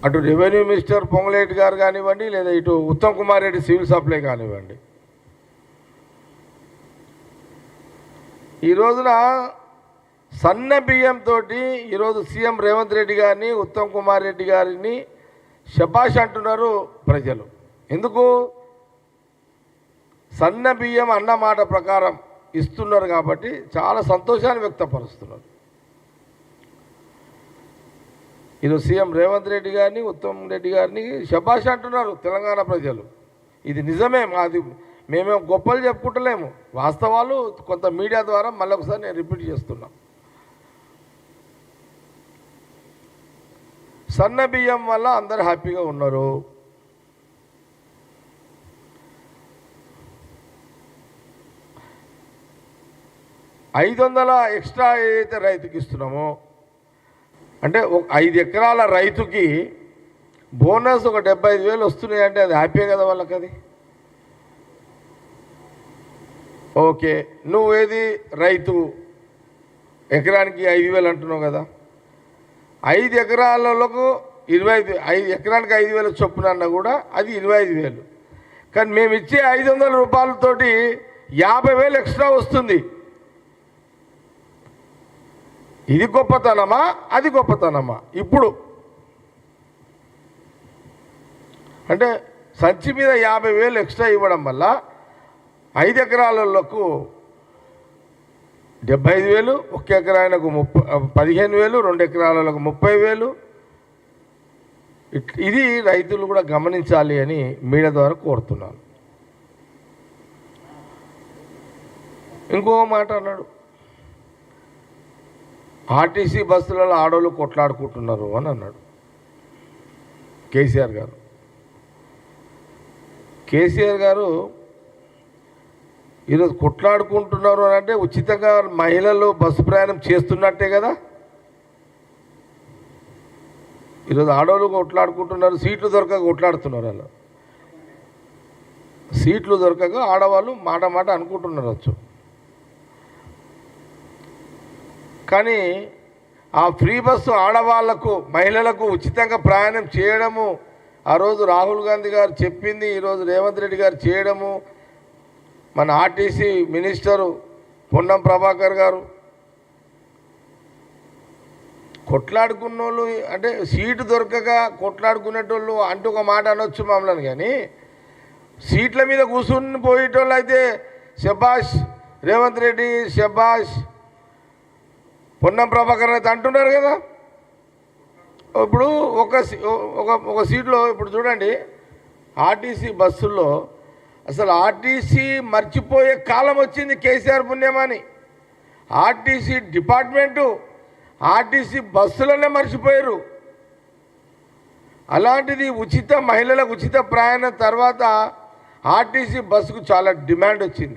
అటు revenue minister Ponguleti గారు కానివ్వండి, లేదా ఇటు ఉత్తమ్ కుమార్ రెడ్డి సివిల్ సప్లై కానివ్వండి. ఈ రోజున సన్న బియ్యంతో ఈరోజు సీఎం రేవంత్ రెడ్డి గారిని, ఉత్తమ్ కుమార్ రెడ్డి గారిని శబాష్ అంటున్నారు ప్రజలు. ఎందుకు? సన్న బియ్యం అన్న మాట ప్రకారం ఇస్తున్నారు కాబట్టి చాలా సంతోషాన్ని వ్యక్తపరుస్తున్నారు. ఈరోజు సీఎం రేవంత్ రెడ్డి గారిని, ఉత్తమ్ రెడ్డి గారిని శబాష్ అంటున్నారు తెలంగాణ ప్రజలు. ఇది నిజమే, మాది మేమేం గొప్పలు చెప్పుకుంటలేము, వాస్తవాలు కొంత మీడియా ద్వారా మళ్ళొకసారి నేను రిపీట్ చేస్తున్నా. సన్న బియ్యం వల్ల అందరు హ్యాపీగా ఉన్నారు. $500 ఎక్స్ట్రా ఏదైతే రైతుకి ఇస్తున్నామో, అంటే 5 ఎకరాల రైతుకి బోనస్ ఒక 75,000 వస్తున్నాయి అంటే అది హ్యాపీ కదా వాళ్ళకి. అది ఓకే. నువ్వేది రైతు ఎకరానికి 5,000 అంటున్నావు కదా, 5 ఎకరాలకు 5 ఎకరానికి 5,000 చొప్పున అన్నా కూడా అది 25,000. కానీ మేము ఇచ్చే 500 రూపాయలతోటి 50,000 ఎక్స్ట్రా వస్తుంది. ఇది గొప్పతనమా, అది గొప్పతనమా? ఇప్పుడు అంటే సంచి మీద 50,000 ఎక్స్ట్రా ఇవ్వడం వల్ల 5 ఎకరాలకు 75,000, 1 ఎకరానికి 15,000, 2 ఎకరాలకు 30,000. ఇది రైతులు కూడా గమనించాలి అని మీడియా ద్వారా కోరుతున్నాను. ఇంకో మాట అన్నాడు, ఆర్టీసీ బస్సులలో ఆడోళ్ళు కొట్లాడుకుంటున్నారు అని అన్నాడు కేసీఆర్ గారు. కేసీఆర్ గారు ఈరోజు కొట్లాడుకుంటున్నారు అని అంటే ఉచితంగా మహిళలు బస్సు ప్రయాణం చేస్తున్నట్టే కదా. ఈరోజు ఆడోళ్ళు కొట్లాడుకుంటున్నారు, సీట్లు దొరకక కొట్లాడుతున్నారు. అలా సీట్లు దొరకక ఆడవాళ్ళు మాట అనుకుంటున్నారు వచ్చు. కానీ ఆ ఫ్రీ బస్సు ఆడవాళ్లకు, మహిళలకు ఉచితంగా ప్రయాణం చేయడము ఆ రోజు రాహుల్ గాంధీ గారు చెప్పింది, ఈరోజు రేవంత్ రెడ్డి గారు చేయడము, మన ఆర్టీసీ మినిస్టరు పొన్నం ప్రభాకర్ గారు కొట్లాడుకున్నోళ్ళు అంటే సీటు దొరకక కొట్లాడుకునేటోళ్ళు అంటూ ఒక మాట అనొచ్చు మమ్మల్ని. కానీ సీట్ల మీద కూర్చుని పోయేటోళ్ళు అయితే శబాష్ రేవంత్ రెడ్డి, శబాష్ పొన్నం ప్రభాకర్ అయితే అంటున్నారు కదా. ఇప్పుడు ఒక సీట్లో ఇప్పుడు చూడండి, ఆర్టీసీ బస్సుల్లో అసలు ఆర్టీసీ మర్చిపోయే కాలం వచ్చింది కేసీఆర్ పుణ్యమని. ఆర్టీసీ డిపార్ట్మెంటు ఆర్టీసీ బస్సులనే మర్చిపోయారు. అలాంటిది మహిళలకు ఉచిత ప్రయాణం తర్వాత ఆర్టీసీ బస్సుకు చాలా డిమాండ్ వచ్చింది.